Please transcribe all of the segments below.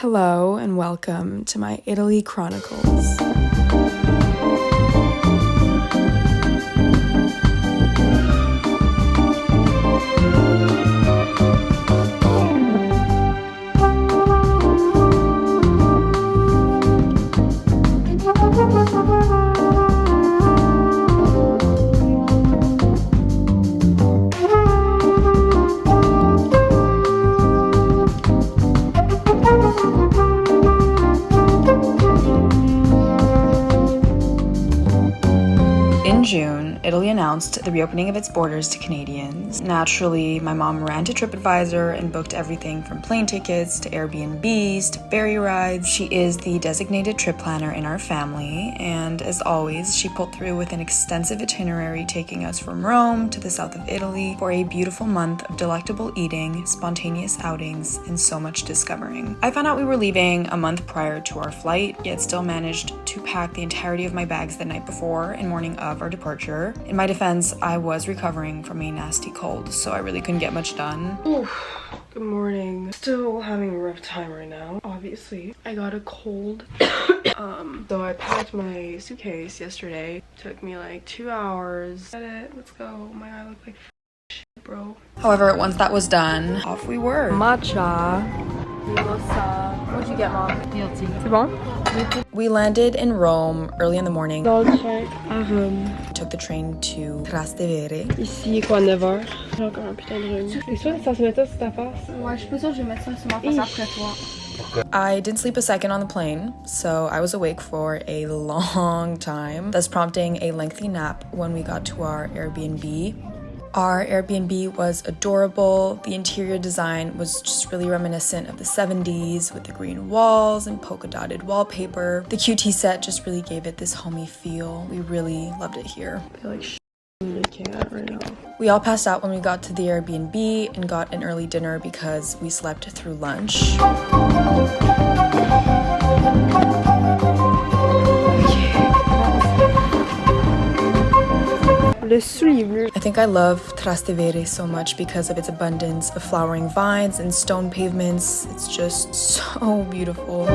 Hello and welcome to my Italy Chronicles. In June, Italy announced the reopening of its borders to Canadians. Naturally, my mom ran to TripAdvisor and booked everything from plane tickets to Airbnbs to ferry rides. She is the designated trip planner in our family, and as always, she pulled through with an extensive itinerary taking us from Rome to the south of Italy for a beautiful month of delectable eating, spontaneous outings, and so much discovering. I found out we were leaving a month prior to our flight, yet still managed to pack the entirety of my bags the night before and morning of our departure. In my defense, I was recovering from a nasty cold, so I really couldn't get much done. Oof. Good morning. Still having a rough time right now. Obviously, I got a cold. So I packed my suitcase yesterday. Took me like 2 hours. Get it? Let's go. My eye looked like shit, bro. However, once that was done, off we were. Matcha. What'd you get, Mom? Guilty. C'est bon? We landed in Rome early in the morning. Dans le train à Rome. Took the train to Trastevere. Ici, quoi, 9h. J'ai encore un putain de rhume. T'es sûre que ça se met ça sur ta face? Ouais, je suis pas sûre que je vais mettre ça sur ma face après toi. I didn't sleep a second on the plane, so I was awake for a long time, thus prompting a lengthy nap when we got to our Airbnb. Our Airbnb was adorable. The interior design was just really reminiscent of the 70s with the green walls and polka dotted wallpaper. The QT set just really gave it this homey feel. We really loved it here. I feel like making that right now. We all passed out when we got to the Airbnb and got an early dinner because we slept through lunch. I think I love Trastevere so much because of its abundance of flowering vines and stone pavements. It's just so beautiful.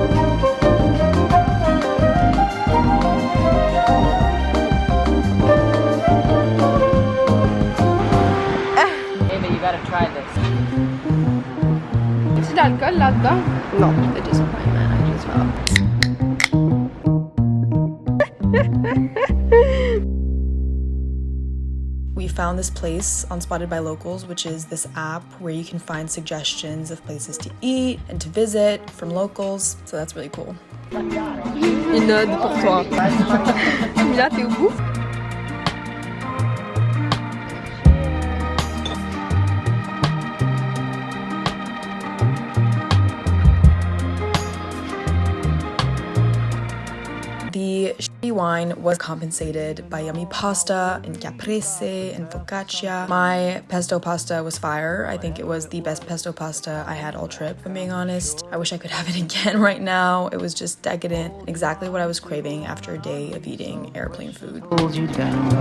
Ava, you gotta try this. Is d'alcool là-dedans? No, a disappointment, I just felt. We found this place on Spotted by Locals, which is this app where you can find suggestions of places to eat and to visit from locals, so that's really cool. Une ode pour toi. Là, t'es au bout? The shitty wine was compensated by yummy pasta and caprese and focaccia. My pesto pasta was fire. I think it was the best pesto pasta I had all trip, if I'm being honest. I wish I could have it again right now. It was just decadent, exactly what I was craving after a day of eating airplane food. Hold you down.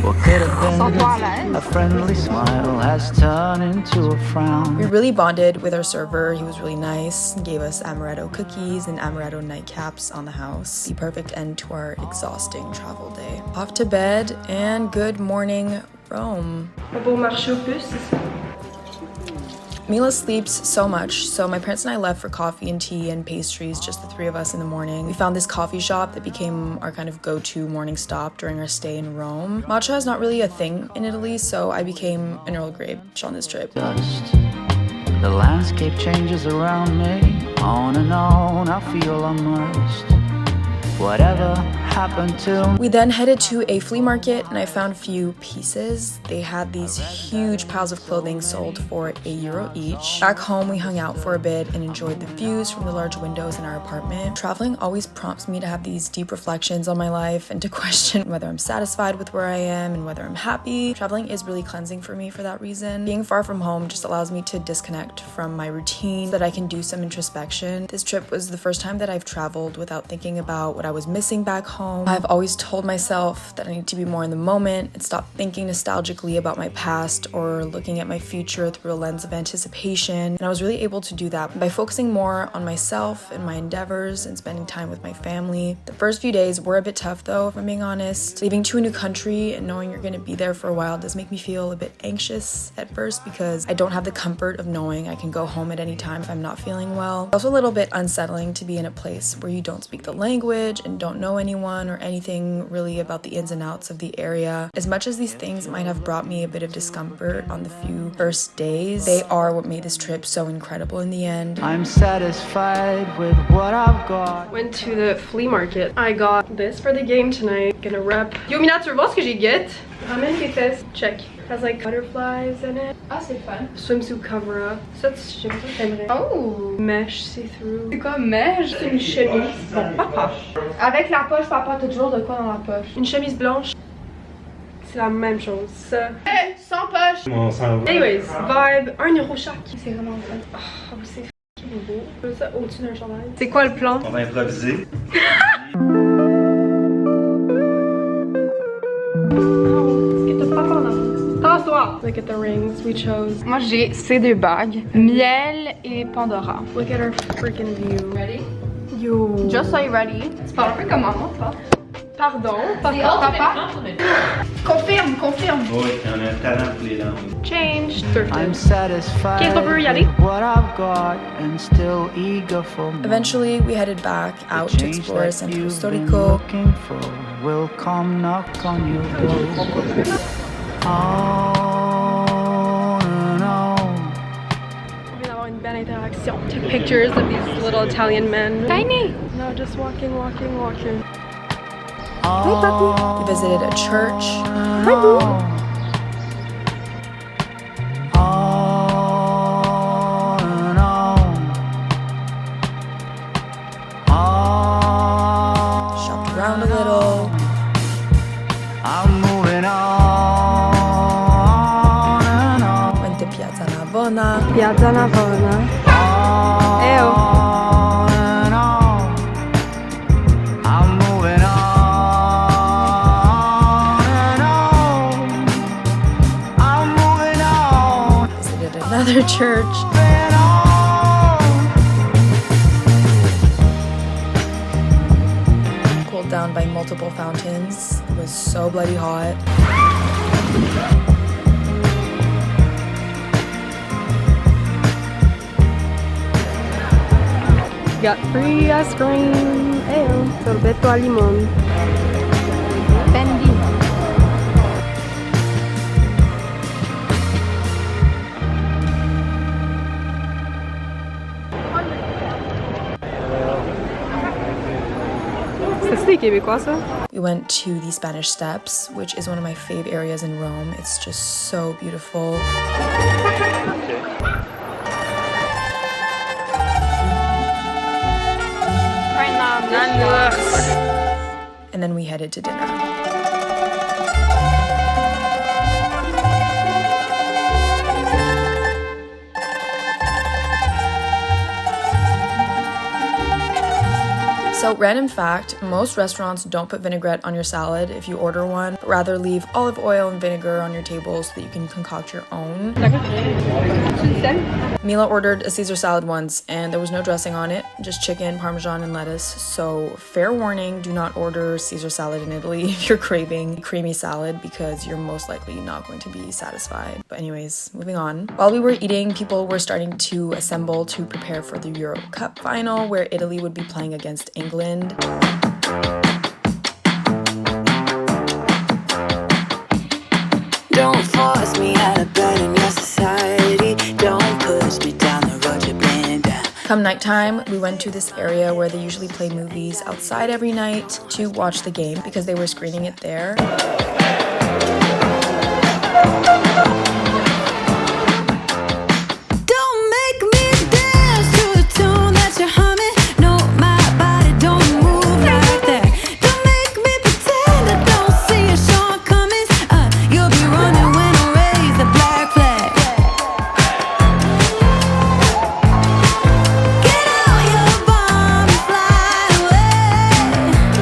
What could have been a friendly smile has turned into a frown. We really bonded with our server. He was really nice, gave us amaretto cookies and amaretto nightcaps on the house. The perfect end to our exhausting travel day. Off to bed and good morning, Rome. Mila sleeps so much, so my parents and I left for coffee and tea and pastries, just the three of us in the morning. We found this coffee shop that became our kind of go-to morning stop during our stay in Rome. Matcha is not really a thing in Italy, so I became an Earl Grey on this trip. Dust. The landscape changes around me. On and on, I feel immersed. Whatever happened to. We then headed to a flea market and I found a few pieces. They had these huge piles of clothing sold for €1 each. Back home, we hung out for a bit and enjoyed the views from the large windows in our apartment. Traveling always prompts me to have these deep reflections on my life and to question whether I'm satisfied with where I am and whether I'm happy. Traveling is really cleansing for me for that reason. Being far from home just allows me to disconnect from my routine so that I can do some introspection. This trip was the first time that I've traveled without thinking about what what I was missing back home. I've always told myself that I need to be more in the moment and stop thinking nostalgically about my past or looking at my future through a lens of anticipation. And I was really able to do that by focusing more on myself and my endeavors and spending time with my family. The first few days were a bit tough though, if I'm being honest. Leaving to a new country and knowing you're going to be there for a while does make me feel a bit anxious at first because I don't have the comfort of knowing I can go home at any time if I'm not feeling well. Also a little bit unsettling to be in a place where you don't speak the language and don't know anyone or anything really about the ins and outs of the area. As much as these things might have brought me a bit of discomfort on the few first days, they are what made this trip so incredible in the end. I'm satisfied with what I've got. Went to the flea market. I got this for the game tonight. Gonna wrap. Yo, Mina, tu veux voir ce que j'ai get? Ramène tes fesses. Check. Has like butterflies in it. Ah, c'est fun. Swimsuit cover up. Ça, j'aime ça, t'aimerais. Oh! Mesh see-through. C'est quoi, mèche? C'est une chemise. Bon, papa. Avec la poche, papa, t'as toujours de quoi dans la poche? Une chemise blanche. C'est la même chose. Ça. Hey, sans poche! On s'en va. Anyways, vibe, 1 euro chaque. C'est vraiment fun. Oh, c'est f***ing beau. Je veux ça au-dessus d'un chandail. C'est quoi le plan? On va improviser. Look at the rings we chose. Moi, j'ai ces deux bagues. Miel et Pandora. Look at our freaking view. Ready? Yo. Just so you're ready. Tu parles un peu comme maman, toi. Pardon. Papa. Confirme, confirme. Oui, on a un talent pour les langues. Change. I'm satisfied Ok, on peut y aller. with what I've got and still eager for more. Eventually, we headed back out to Change explore that Centro you've been Storico. looking for will come knock on your door. On and on. On vient d'avoir une belle interaction. Took pictures of these little Italian men. Tiny. No, just walking. We visited a church. Hi, boo. Shopped around a little. I'm moving on and on. Went to Piazza Navona. Piazza Navona. Ew. And on. I'm moving on and on. I'm moving on Visited another church. and on. Cooled down by multiple fountains. It was so bloody hot. Got free ice cream. Ew. Sorbetto al limon. Fendi. C'est des Québécois, ça? We went to the Spanish Steps, which is one of my fave areas in Rome. It's just so beautiful. And then we headed to dinner. So, random fact, most restaurants don't put vinaigrette on your salad if you order one, but rather leave olive oil and vinegar on your table so that you can concoct your own. Mila ordered a Caesar salad once, and there was no dressing on it, just chicken, parmesan, and lettuce. So, fair warning, do not order Caesar salad in Italy if you're craving creamy salad because you're most likely not going to be satisfied. But anyways, moving on. While we were eating, people were starting to assemble to prepare for the Euro Cup final, where Italy would be playing against England. Don't force me out of bed in your society. Don't push me down the road you've been down. Come nighttime, we went to this area where they usually play movies outside every night to watch the game because they were screening it there. Don't make me dance to the tune that you're humming. No, my body don't move like that. Don't make me pretend I don't see a shortcomings. You'll be running when I raise the black flag. Get out your bomb and fly away.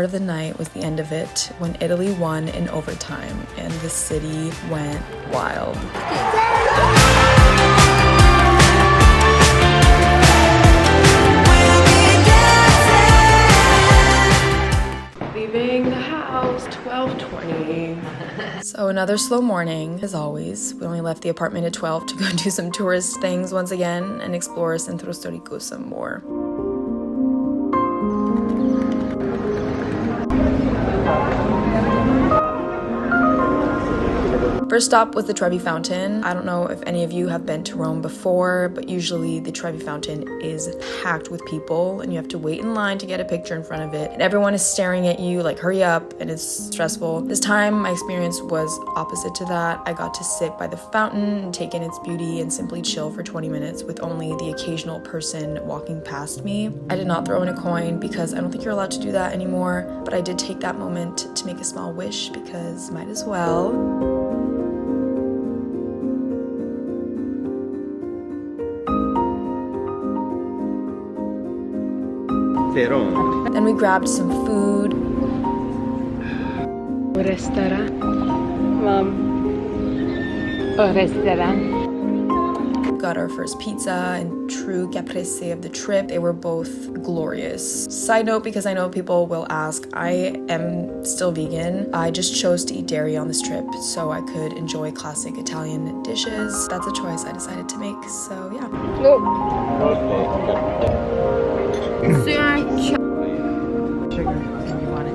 part of the night was the end of it when Italy won in overtime and the city went wild. Leaving the house, 12:20. So another slow morning, as always. We only left the apartment at 12 to go do some tourist things once again and explore Centro Storico some more. First stop was the Trevi fountain. I don't know if any of you have been to Rome before, but usually the Trevi fountain is packed with people and you have to wait in line to get a picture in front of it. And everyone is staring at you like, hurry up, and it's stressful. This time, my experience was opposite to that. I got to sit by the fountain and take in its beauty and simply chill for 20 minutes with only the occasional person walking past me. I did not throw in a coin because I don't think you're allowed to do that anymore, but I did take that moment to make a small wish because might as well. Then we grabbed some food. Restaurant. Mom. A restaurant. Got our first pizza and true caprese of the trip. They were both glorious. Side note, because I know people will ask, I am still vegan. I just chose to eat dairy on this trip so I could enjoy classic Italian dishes. That's a choice I decided to make, so yeah. C'est un Sugar. You want it?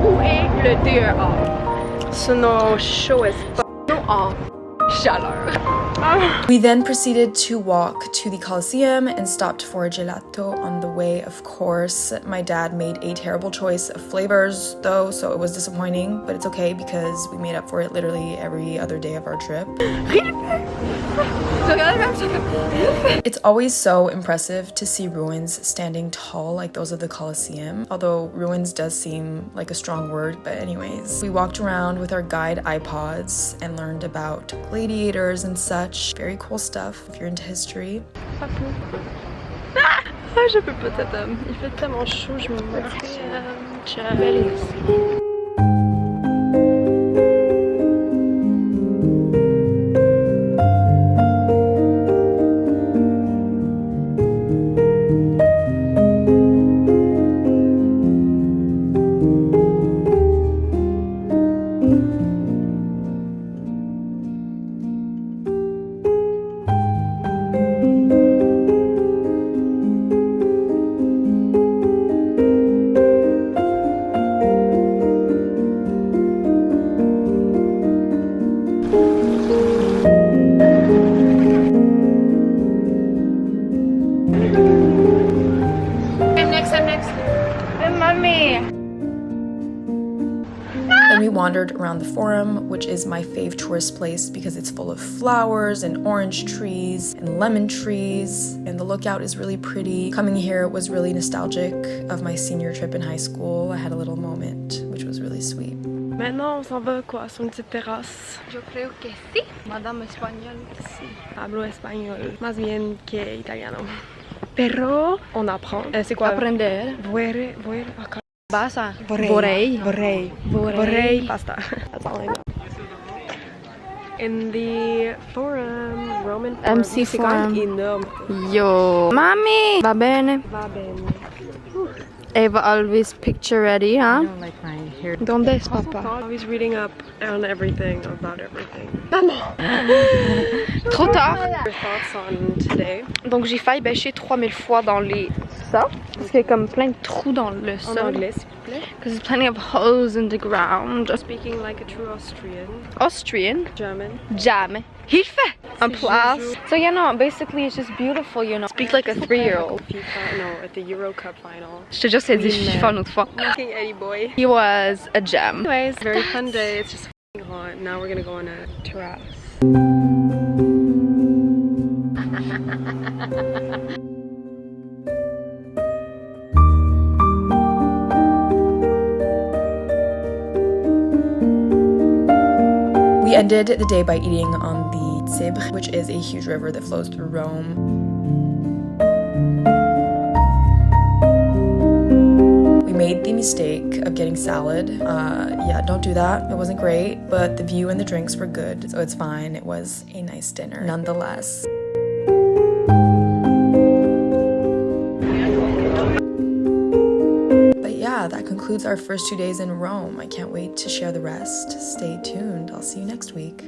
Où est le DEA? Sono chaud as fuck. Non en chaleur. We then proceeded to walk to the Colosseum and stopped for a gelato on the way, of course. My dad made a terrible choice of flavors though, so it was disappointing, but it's okay because we made up for it literally every other day of our trip. It's always so impressive to see ruins standing tall like those of the Colosseum, although ruins does seem like a strong word, but anyways. We walked around with our guide iPods and learned about gladiators and such. Very cool stuff if you're into history. Ah, je peux pas t'attendre. Il fait tellement chaud, je me meurs. Ciao. Then we wandered around the Forum, which is my fave tourist place because it's full of flowers and orange trees and lemon trees, and the lookout is really pretty. Coming here was really nostalgic of my senior trip in high school. I had a little moment, which was really sweet. Maintenant, on s'en va quoi? Sur une petite terrasse. Yo creo que sí. Madame espagnole, sí. Hablo español. Más bien que italiano. Pero, on apprend. C'est quoi? Aprender. Vorrei. Basa. Vorrei pasta. That's all I know. In the Forum, Roman Forum. MC Forum. Enorme. Yo. Mami. Va bene. Va bene. Eva Alvis picture ready, huh? I don't like my hair. ¿Dónde es papá? Always reading up on everything, about everything. Trop tard. Your thoughts on today? Donc j'ai failli bêcher 3000 fois dans les... Ça? Parce qu'il y a comme plein de trous dans le En sol. anglais, s'il vous plaît. Because there's plenty of holes in the ground. Speaking like a true Austrian. Austrian. German. Jamais. Hilfe! En place. Jeju. So yeah, no, basically it's just beautiful, you know. Speak like a 3-year-old. FIFA, no, at the Euro Cup final. Je te jure, c'est dit FIFA une autre fois. Fucking Eddie boy. He was a gem. Anyways, very fun day. It's just f***ing hot. Now we're gonna go on a terrace. We ended the day by eating on the Tibre, which is a huge river that flows through Rome. We made the mistake of getting salad. Yeah, don't do that. It wasn't great, but the view and the drinks were good, so it's fine. It was a nice dinner nonetheless. That concludes our first 2 days in Rome. I can't wait to share the rest. Stay tuned. I'll see you next week.